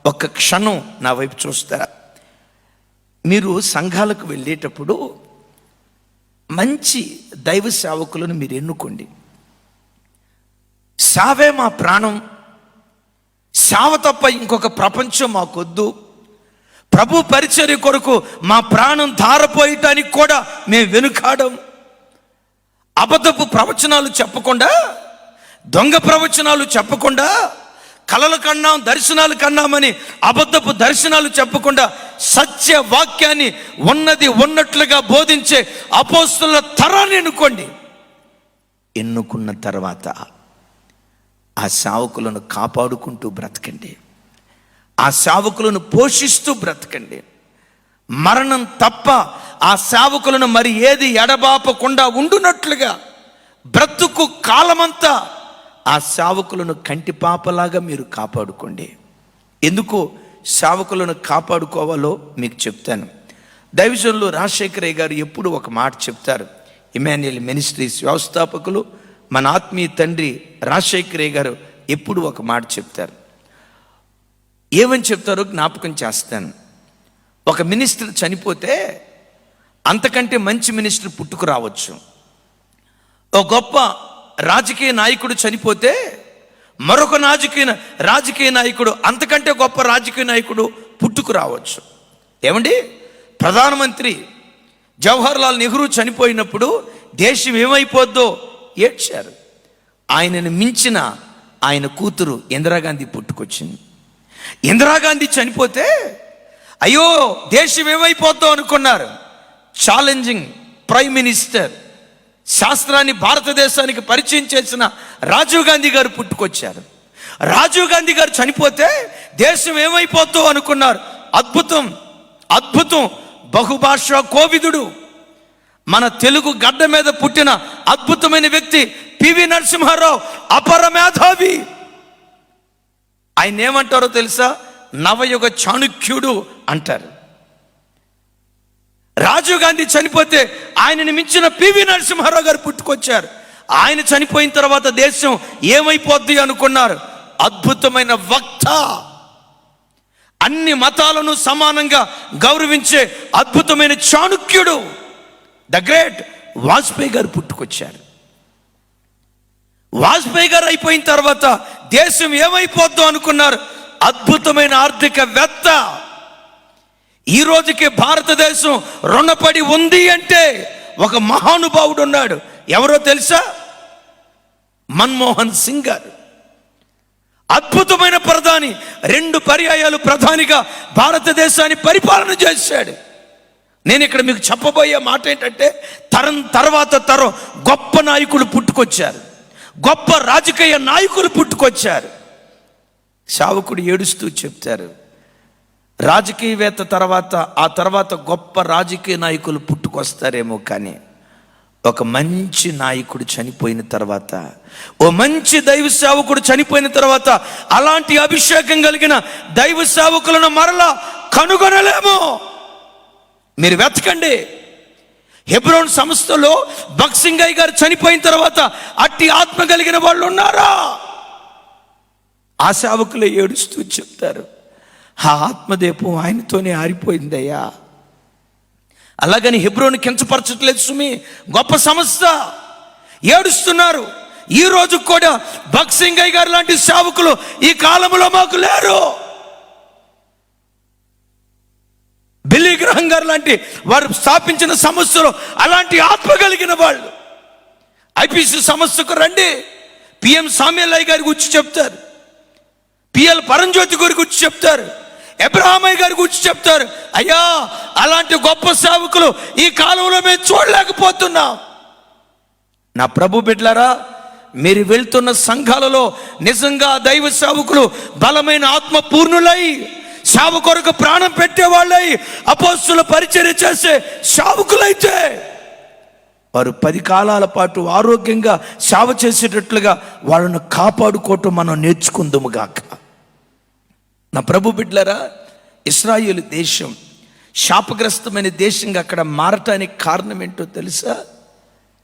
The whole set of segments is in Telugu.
ఒక్క క్షణం నా వైపు చూస్తారా? మీరు సంఘాలకు వెళ్ళేటప్పుడు మంచి దైవ సేవకులను మీరు ఎన్నుకోండి. సేవే మా ప్రాణం, సేవ తప్ప ఇంకొక ప్రపంచం మాకొద్దు, ప్రభు పరిచర్య కొరకు మా ప్రాణం ధారపోయటానికి కూడా మేము వెనుకాడం, అబద్ధపు ప్రవచనాలు చెప్పకుండా, దొంగ ప్రవచనాలు చెప్పకుండా, కలలు కన్నాం దర్శనాలు కన్నామని అబద్ధపు దర్శనాలు చెప్పకుండా సత్య వాక్యాన్ని ఉన్నది ఉన్నట్లుగా బోధించే అపోస్తలుల తరాన్ని ఎన్నుకున్న తర్వాత ఆ సేవకులను కాపాడుకుంటూ బ్రతకండి, ఆ సేవకులను పోషిస్తూ బ్రతకండి. మరణం తప్ప ఆ సేవకులను మరి ఏది ఎడబాపకుండా ఉండునట్లుగా బ్రతుకు కాలమంతా ఆ సేవకులను కంటిపాపలాగా మీరు కాపాడుకోండి. ఎందుకు సేవకులను కాపాడుకోవాలో మీకు చెప్తాను. దైవజనులు రాజశేఖరయ్య గారు ఎప్పుడు ఒక మాట చెప్తారు. ఇమాన్యుయల్ మినిస్ట్రీస్ వ్యవస్థాపకులు మన ఆత్మీయ తండ్రి రాజశేఖరయ్య గారు ఎప్పుడు ఒక మాట చెప్తారు. ఏమని చెప్తారో జ్ఞాపకం చేస్తాను. ఒక మినిస్టర్ చనిపోతే అంతకంటే మంచి మినిస్టర్ పుట్టుకు రావచ్చు. ఒక గొప్ప రాజకీయ నాయకుడు చనిపోతే మరొక రాజకీయ నాయకుడు అంతకంటే గొప్ప రాజకీయ నాయకుడు పుట్టుకు రావచ్చు. ఏమండి, ప్రధానమంత్రి జవహర్ లాల్ నెహ్రూ చనిపోయినప్పుడు దేశం ఏమైపోద్దో ఏడ్చారు. ఆయనను మించిన ఆయన కూతురు ఇందిరాగాంధీ పుట్టుకొచ్చింది. ఇందిరాగాంధీ చనిపోతే అయ్యో దేశం ఏమైపోద్దో అనుకున్నారు. ఛాలెంజింగ్ ప్రైమ్ మినిస్టర్, శాస్త్రాన్ని భారతదేశానికి పరిచయం చేసిన రాజీవ్ గాంధీ గారు పుట్టుకొచ్చారు. రాజీవ్ గాంధీ గారు చనిపోతే దేశం ఏమైపోద్దో అనుకున్నారు. అద్భుతం బహుభాషా కోవిదుడు, మన తెలుగు గడ్డ మీద పుట్టిన అద్భుతమైన వ్యక్తి పివి నరసింహారావు, అపర మేధావి. ఆయన ఏమంటారో తెలుసా? నవయుగ చాణుక్యుడు అంటారు. రాజీవ్ గాంధీ చనిపోతే ఆయనని మించిన పివి నరసింహారావు గారు పుట్టుకొచ్చారు. ఆయన చనిపోయిన తర్వాత దేశం ఏమైపోద్ది అనుకున్నారు. అద్భుతమైన వక్త, అన్ని మతాలను సమానంగా గౌరవించే అద్భుతమైన చాణుక్యుడు ద గ్రేట్ వాజ్పేయి గారు పుట్టుకొచ్చారు. వాజ్పేయి గారు అయిపోయిన తర్వాత దేశం ఏమైపోద్దో అనుకున్నారు. అద్భుతమైన ఆర్థికవేత్త. ఈ రోజుకి భారతదేశం రుణపడి ఉంది అంటే ఒక మహానుభావుడు ఉన్నాడు. ఎవరో తెలుసా? మన్మోహన్ సింగ్ గారు. అద్భుతమైన ప్రధాని, 2 పర్యాయాలు ప్రధానిగా భారతదేశాన్ని పరిపాలన చేశాడు. నేను ఇక్కడ మీకు చెప్పబోయే మాట ఏంటంటే, తరం తర్వాత తరం గొప్ప నాయకులు పుట్టుకొచ్చారు, గొప్ప రాజకీయ నాయకులు పుట్టుకొచ్చారు. సేవకుడు ఏడుస్తూ చెప్తారు, రాజకీయవేత్త ఆ తర్వాత గొప్ప రాజకీయ నాయకులు పుట్టుకొస్తారేమో, కానీ ఒక మంచి నాయకుడు చనిపోయిన తర్వాత, ఓ మంచి దైవ సేవకుడు చనిపోయిన తర్వాత అలాంటి అభిషేకం కలిగిన దైవ సేవకులను మరలా కనుగొనలేము. మీరు వెతకండి. హెబ్రోన్ సంస్థలో బక్సింగయ్య గారు చనిపోయిన తర్వాత అట్టి ఆత్మ కలిగిన వాళ్ళు ఉన్నారా? ఆ సేవకులే ఏడుస్తూ చెప్తారు, ఆ ఆత్మదీపం ఆయనతోనే ఆరిపోయిందయ్యా. అలాగని హెబ్రోను కించపరచట్లేదు సుమి, గొప్ప సంస్థ. ఏడుస్తున్నారు. ఈ రోజు కూడా బక్సింగయ్య గారు లాంటి సేవకులు ఈ కాలంలో మాకు లేరు. బిల్లీ గ్రహం గారు లాంటి వారు స్థాపించిన సంస్థలు అలాంటి ఆత్మ కలిగిన వాళ్ళు. ఐపీసీ సంస్థకు రండి, పిఎం సామ్యలయ్య గారి గురించి చెప్తారు, పిఎల్ పరంజ్యోతి గారి గురించి చెప్తారు, అబ్రహామయ్య గారి గురించి చెప్తారు. అయ్యా, అలాంటి గొప్ప సేవకులు ఈ కాలంలో మేము చూడలేకపోతున్నాం. నా ప్రభు బిడ్డలారా, మీరు వెళ్తున్న సంఘాలలో నిజంగా దైవ సేవకులు బలమైన ఆత్మ పూర్ణులై సేవ కొరకు ప్రాణం పెట్టేవాళ్ళై అపోస్తలుల పరిచర్య చేసే సేవకులైతే వారు 10 కాలాల పాటు ఆరోగ్యంగా సేవ చేసేటట్లుగా వాళ్ళను కాపాడుకోవటం మనం నేర్చుకుందాము గాక. నా ప్రభు బిడ్డలారా, ఇశ్రాయేలు దేశం శాపగ్రస్తమైన దేశంగా అక్కడ మారటానికి కారణం ఏంటో తెలుసా?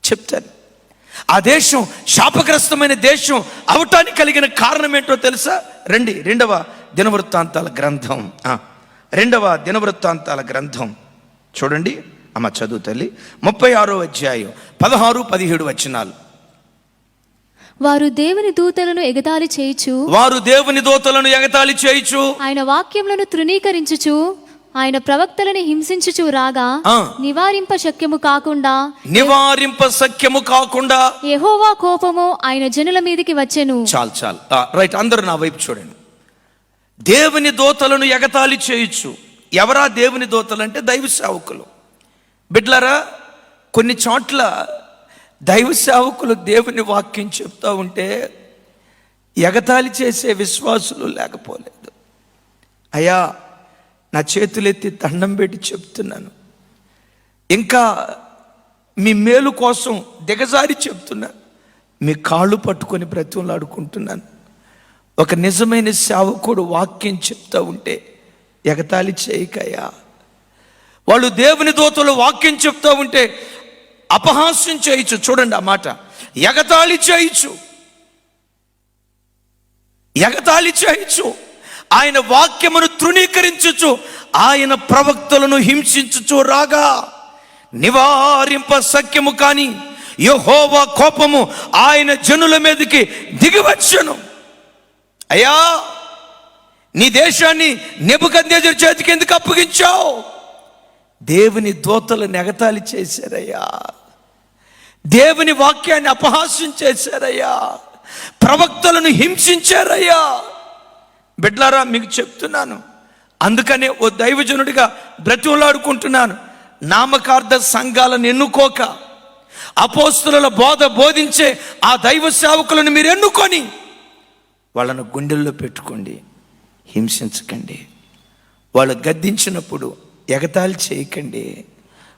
చెప్తాను. ఆ దేశం శాపగ్రస్తమైన దేశం అవటానికి కలిగిన కారణం ఏంటో తెలుసా? రండి, 2వ దినవృత్తాంతాల గ్రంథం 2వ దినవృత్తాంతాల గ్రంథం చూడండి అమ్మ, చదువు తల్లి. 36వ అధ్యాయం 16-17 వచనాలు. వారు దేవుని దూతలను ఎగతాళి చేయుచు ఆయన వాక్యములను తృణీకరించుచు ఆయన ప్రవక్తలను హింసించుచు రాగా నివారింప శక్యము కాకుండా యెహోవా కోపము ఆయన జనుల మీదకి వచ్చెను. చాలు రైట్, అందరూ నా వైపు చూడండి. దేవుని దూతలను ఎగతాళి చేయొచ్చు. ఎవరా దేవుని దూతలు అంటే దైవ సేవకులు. బిడ్లరా, కొన్ని చోట్ల దైవ సేవకులు దేవుని వాక్యం చెప్తా ఉంటే ఎగతాళి చేసే విశ్వాసులు లేకపోలేదు. అయ్యా, నా చేతులెత్తి దండం పెట్టి చెప్తున్నాను, ఇంకా మీ మేలు కోసం దిగజారి చెప్తున్నాను, మీ కాళ్ళు పట్టుకొని బ్రతిమలాడుకుంటున్నాను. ఒక నిజమైన సేవకుడు వాక్యం చెప్తా ఉంటే ఎగతాళి చేయకయ్యా. వాళ్ళు దేవుని దూతలు వాక్యం చెప్తా ఉంటే అపహాస్యం చేయొచ్చు. చూడండి ఆ మాట, ఎగతాళి చేయొచ్చు. ఆయన వాక్యమును తృణీకరించుచు ఆయన ప్రవక్తలను హింసించుచు రాగా నివారింప సఖ్యము కాని యెహోవా కోపము ఆయన జనుల మీదకి దిగివచ్చెను. అయ్యా, నీ దేశాన్ని నెబుకద్నెజరు చేతికి ఎందుకు అప్పగించావు? దేవుని దూతలను ఎగతాళి చేశారయ్యా, దేవుని వాక్యాన్ని అపహాస్యం చేశారయ్యా, ప్రవక్తలను హింసించారయ్యా. బిడ్లారా, మీకు చెప్తున్నాను, అందుకనే ఓ దైవజనుడిగా బ్రతిమలాడుకుంటున్నాను. నామకార్థ సంఘాలను ఎన్నుకోక అపోస్తలుల బోధ బోధించే ఆ దైవ సేవకులను మీరు ఎన్నుకొని వాళ్ళను గుండెల్లో పెట్టుకోండి, హింసించకండి. వాళ్ళు గద్దించినప్పుడు ఎగతాళి చేయకండి.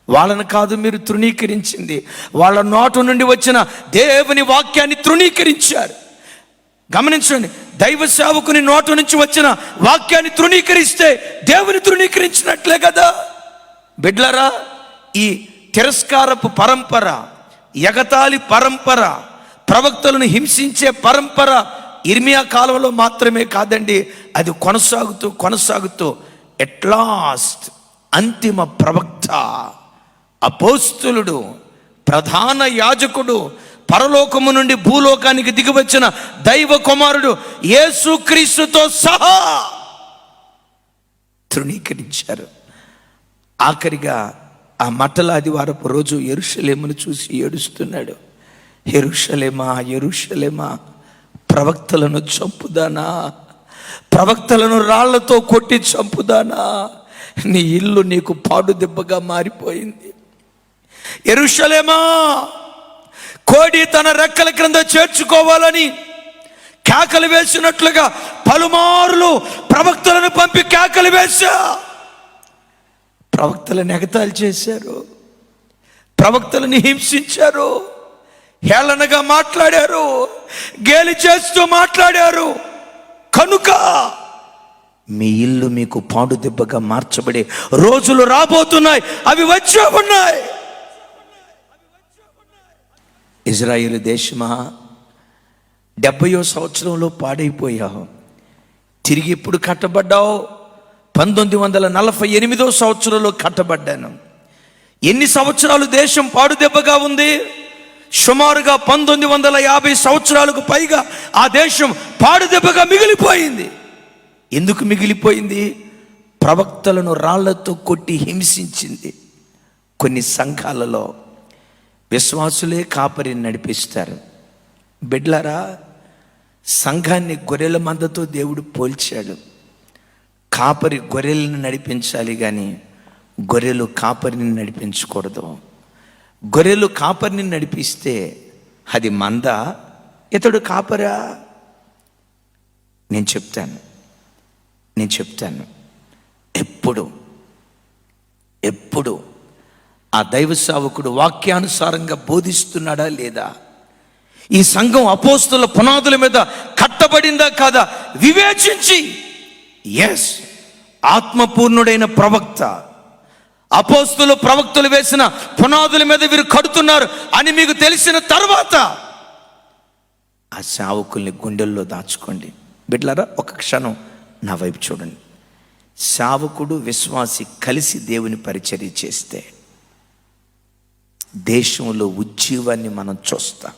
వాళ్ళను కాదు మీరు తృణీకరించింది, వాళ్ళ నోటు నుండి వచ్చిన దేవుని వాక్యాన్ని తృణీకరించారు. గమనించండి, దైవ సేవకుని నోటు నుంచి వచ్చిన వాక్యాన్ని తృణీకరిస్తే దేవుని తృణీకరించినట్లే కదా. బిడ్లరా, ఈ తిరస్కారపు పరంపర, ఎగతాళి పరంపర, ప్రవక్తలను హింసించే పరంపర ఇర్మియా కాలంలో మాత్రమే కాదండి, అది కొనసాగుతూ ఎట్ లాస్ట్ అంతిమ ప్రవక్త, అపోస్తులుడు, ప్రధాన యాజకుడు, పరలోకము నుండి భూలోకానికి దిగివచ్చిన దైవ కుమారుడు యేసుక్రీస్తుతో సహా తృణీకరించారు. ఆఖరిగా ఆ మట్టలాదివారపు రోజు యెరూషలేమును చూసి ఏడుస్తున్నాడు. యెరూషలేమా, యెరూషలేమా, ప్రవక్తలను చంపుదానా, ప్రవక్తలను రాళ్లతో కొట్టి చంపుదానా, నీ ఇల్లు నీకు పాడు దెబ్బగా మారిపోయింది. యెరూషలేమా, కోడి తన రెక్కల క్రింద చేర్చుకోవాలని కేకలు వేసినట్లుగా పలుమార్లు ప్రవక్తలను పంపి కేకలు వేశా. ప్రవక్తలను ఎగతాళి చేశారు, ప్రవక్తలను హింసించారు, హేళనగా మాట్లాడారు, గేలి చేస్తూ మాట్లాడారు. కనుక మీ ఇల్లు మీకు పాడు దెబ్బగా మార్చబడే రోజులు రాబోతున్నాయి, అవి వచ్చే ఉన్నాయి. ఇజ్రాయేలు దేశమా, 70వ సంవత్సరంలో పాడైపోయావు, తిరిగి ఇప్పుడు కట్టబడ్డావు. 1948వ సంవత్సరంలో కట్టబడ్డాను. ఎన్ని సంవత్సరాలు దేశం పాడు దెబ్బగా ఉంది? సుమారుగా 1950 సంవత్సరాలకు పైగా ఆ దేశం పాడు దెబ్బగా మిగిలిపోయింది. ఎందుకు మిగిలిపోయింది? ప్రవక్తలను రాళ్లతో కొట్టి హింసించింది. కొన్ని సంఘాలలో విశ్వాసులే కాపరిని నడిపిస్తారు. బిడ్లరా, సంఘాన్ని గొర్రెల మందతో దేవుడు పోల్చాడు. కాపరి గొర్రెలను నడిపించాలి కానీ గొర్రెలు కాపరిని నడిపించకూడదు. గొర్రెలు కాపరిని నడిపిస్తే అది మంద, ఇతడు కాపరా? నేను చెప్తాను ఎప్పుడు ఆ దైవ సేవకుడు వాక్యానుసారంగా బోధిస్తున్నాడా లేదా, ఈ సంఘం అపోస్తుల పునాదుల మీద కట్టబడిందా కాదా వివేచించి, ఎస్, ఆత్మపూర్ణుడైన ప్రవక్త, ప్రవక్తలు వేసిన పునాదుల మీద వీరు కడుతున్నారు అని మీకు తెలిసిన తర్వాత ఆ సేవకుల్ని గుండెల్లో దాచుకోండి. బిడ్డలారా, ఒక క్షణం నా వైపు చూడండి. సేవకుడు విశ్వాసి కలిసి దేవుని పరిచర్య చేస్తే దేశంలో ఉజ్జీవాన్ని మనం చూస్తాం.